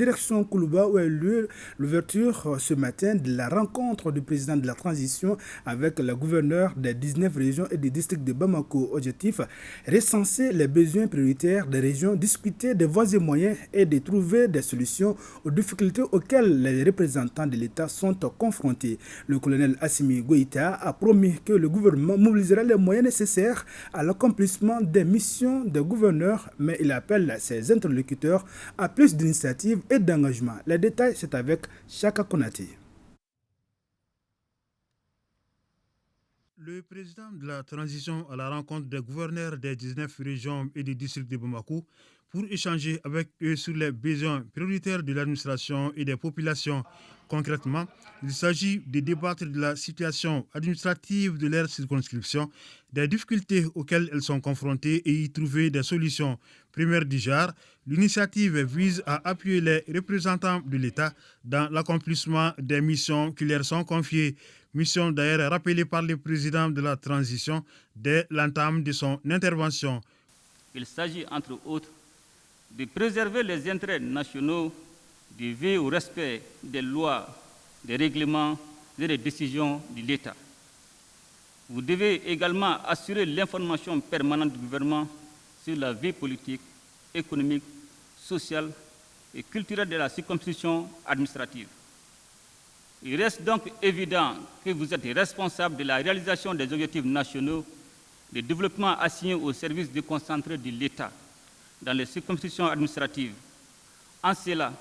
direction Koulouba où a eu lieu l'ouverture ce matin de la rencontre du président de la transition avec le gouverneur des 19 régions et des districts de Bamako. Objectif, recenser les besoins prioritaires des régions, discuter des voies et moyens et de trouver des solutions aux difficultés auxquelles les représentants de l'État sont confrontés. Le colonel Assimi Goïta a promis que le gouvernement mobilisera les moyens nécessaires à l'accomplissement des missions des gouverneurs, mais il appelle ses interlocuteurs à plus d'initiatives et d'engagement. Les détails, c'est avec Chaka Konati. Le président de la transition à la rencontre des gouverneurs des 19 régions et des districts de Bamako pour échanger avec eux sur les besoins prioritaires de l'administration et des populations. Concrètement, il s'agit de débattre de la situation administrative de leur circonscription, des difficultés auxquelles elles sont confrontées et y trouver des solutions. Première du genre, l'initiative vise à appuyer les représentants de l'État dans l'accomplissement des missions qui leur sont confiées. Mission d'ailleurs rappelée par le président de la transition dès l'entame de son intervention. Il s'agit entre autres de préserver les intérêts nationaux, de veiller au respect des lois, des règlements et des décisions de l'État. Vous devez également assurer l'information permanente du gouvernement sur la vie politique, économique, sociale et culturelle de la circonscription administrative. Il reste donc évident que vous êtes responsable de la réalisation des objectifs nationaux de développement assignés aux services déconcentrés de l'État dans les circonscriptions administratives. En cela,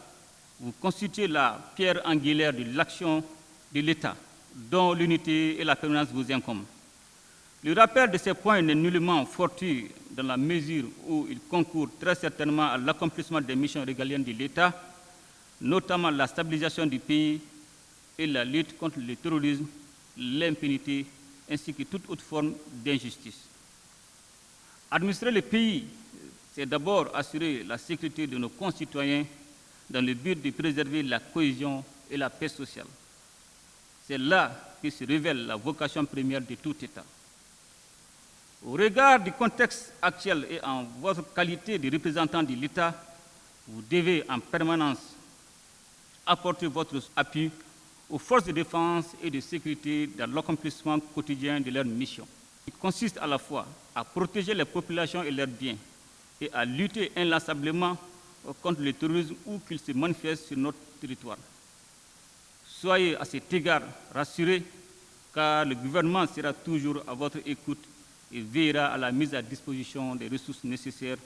vous constituez la pierre angulaire de l'action de l'État, dont l'unité et la permanence vous incombent. Le rappel de ces points n'est nullement fortuit dans la mesure où il concourt très certainement à l'accomplissement des missions régaliennes de l'État, notamment la stabilisation du pays et la lutte contre le terrorisme, l'impunité, ainsi que toute autre forme d'injustice. Administrer le pays, c'est d'abord assurer la sécurité de nos concitoyens dans le but de préserver la cohésion et la paix sociale. C'est là que se révèle la vocation première de tout État. Au regard du contexte actuel et en votre qualité de représentant de l'État, vous devez en permanence apporter votre appui aux forces de défense et de sécurité dans l'accomplissement quotidien de leur mission. Il consiste à la fois à protéger les populations et leurs biens et à lutter inlassablement contre le terrorisme où qu'il se manifeste sur notre territoire. Soyez à cet égard rassurés, car le gouvernement sera toujours à votre écoute et veillera à la mise à disposition des ressources nécessaires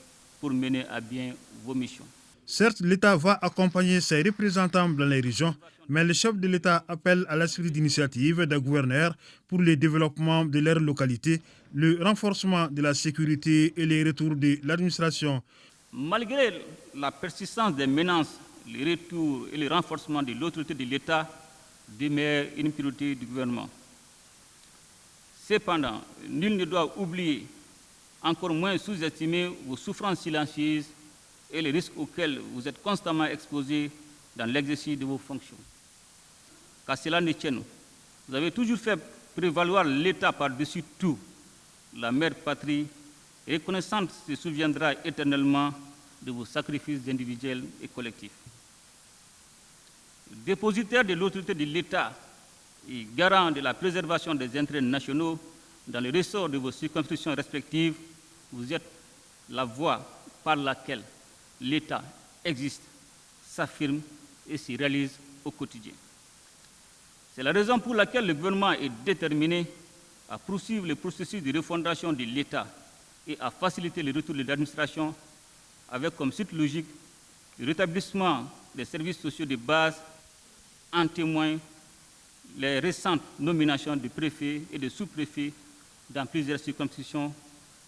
pour mener à bien vos missions. Certes, l'État va accompagner ses représentants dans les régions, mais le chef de l'État appelle à l'esprit d'initiative des gouverneurs pour le développement de leur localité, le renforcement de la sécurité et les retours de l'administration. Malgré la persistance des menaces, le retour et le renforcement de l'autorité de l'État demeurent une priorité du gouvernement. Cependant, nul ne doit oublier, encore moins sous-estimer vos souffrances silencieuses et les risques auxquels vous êtes constamment exposés dans l'exercice de vos fonctions. Qu'à cela ne tienne, vous avez toujours fait prévaloir l'État par-dessus tout. La mère patrie reconnaissante se souviendra éternellement de vos sacrifices individuels et collectifs. Dépositaire de l'autorité de l'État et garant de la préservation des intérêts nationaux dans le ressort de vos circonscriptions respectives, vous êtes la voie par laquelle l'État existe, s'affirme et se réalise au quotidien. C'est la raison pour laquelle le gouvernement est déterminé à poursuivre le processus de refondation de l'État et à faciliter le retour de l'administration avec comme suite logique le rétablissement des services sociaux de base. En témoignent les récentes nominations de préfets et de sous-préfets dans plusieurs circonscriptions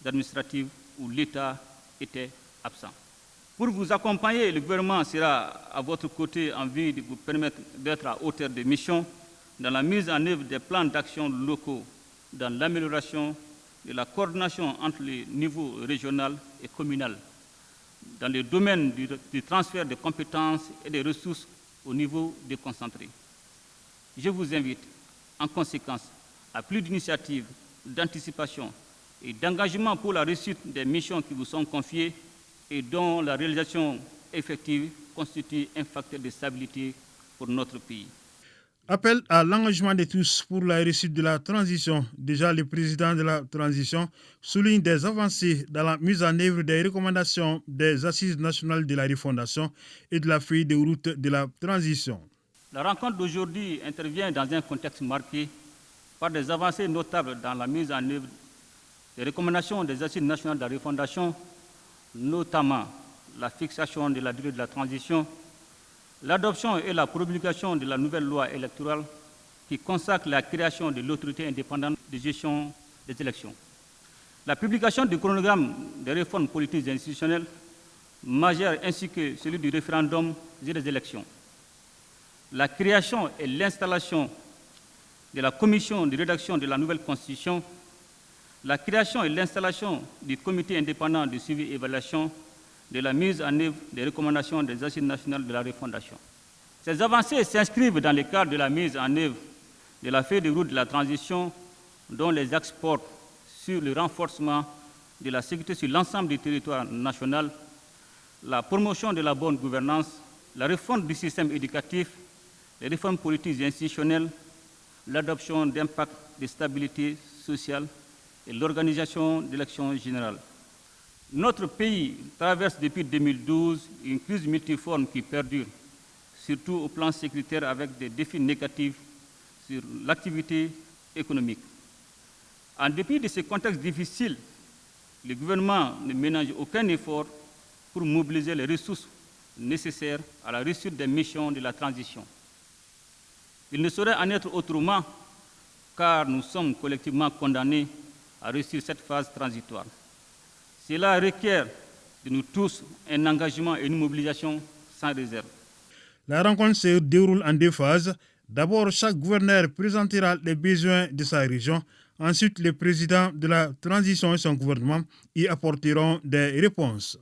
administratives où l'État était absent. Pour vous accompagner, le gouvernement sera à votre côté en vue de vous permettre d'être à hauteur de mission dans la mise en œuvre des plans d'action locaux, dans l'amélioration de la coordination entre les niveaux régional et communal, dans le domaine du transfert de compétences et des ressources au niveau déconcentré. Je vous invite, en conséquence, à plus d'initiatives, d'anticipation et d'engagement pour la réussite des missions qui vous sont confiées et dont la réalisation effective constitue un facteur de stabilité pour notre pays. Appel à l'engagement de tous pour la réussite de la transition. Déjà, le président de la transition souligne des avancées dans la mise en œuvre des recommandations des Assises nationales de la refondation et de la feuille de route de la transition. La rencontre d'aujourd'hui intervient dans un contexte marqué par des avancées notables dans la mise en œuvre des recommandations des Assises nationales de la refondation, notamment la fixation de la durée de la transition, l'adoption et la promulgation de la nouvelle loi électorale qui consacre la création de l'autorité indépendante de gestion des élections, la publication du chronogramme des réformes politiques et institutionnelles majeures ainsi que celui du référendum et des élections, la création et l'installation de la commission de rédaction de la nouvelle constitution, la création et l'installation du comité indépendant de suivi et évaluation de la mise en œuvre des recommandations des Assises nationales de la refondation. Ces avancées s'inscrivent dans le cadre de la mise en œuvre de la feuille de route de la transition, dont les axes portent sur le renforcement de la sécurité sur l'ensemble du territoire national, la promotion de la bonne gouvernance, la réforme du système éducatif, les réformes politiques et institutionnelles, l'adoption d'un pacte de stabilité sociale et l'organisation d'élections générales. Notre pays traverse depuis 2012 une crise multiforme qui perdure, surtout au plan sécuritaire avec des défis négatifs sur l'activité économique. En dépit de ce contexte difficile, le gouvernement ne ménage aucun effort pour mobiliser les ressources nécessaires à la réussite des missions de la transition. Il ne saurait en être autrement, car nous sommes collectivement condamnés à réussir cette phase transitoire. Cela requiert de nous tous un engagement et une mobilisation sans réserve. La rencontre se déroule en 2 phases. D'abord, chaque gouverneur présentera les besoins de sa région. Ensuite, les présidents de la transition et son gouvernement y apporteront des réponses.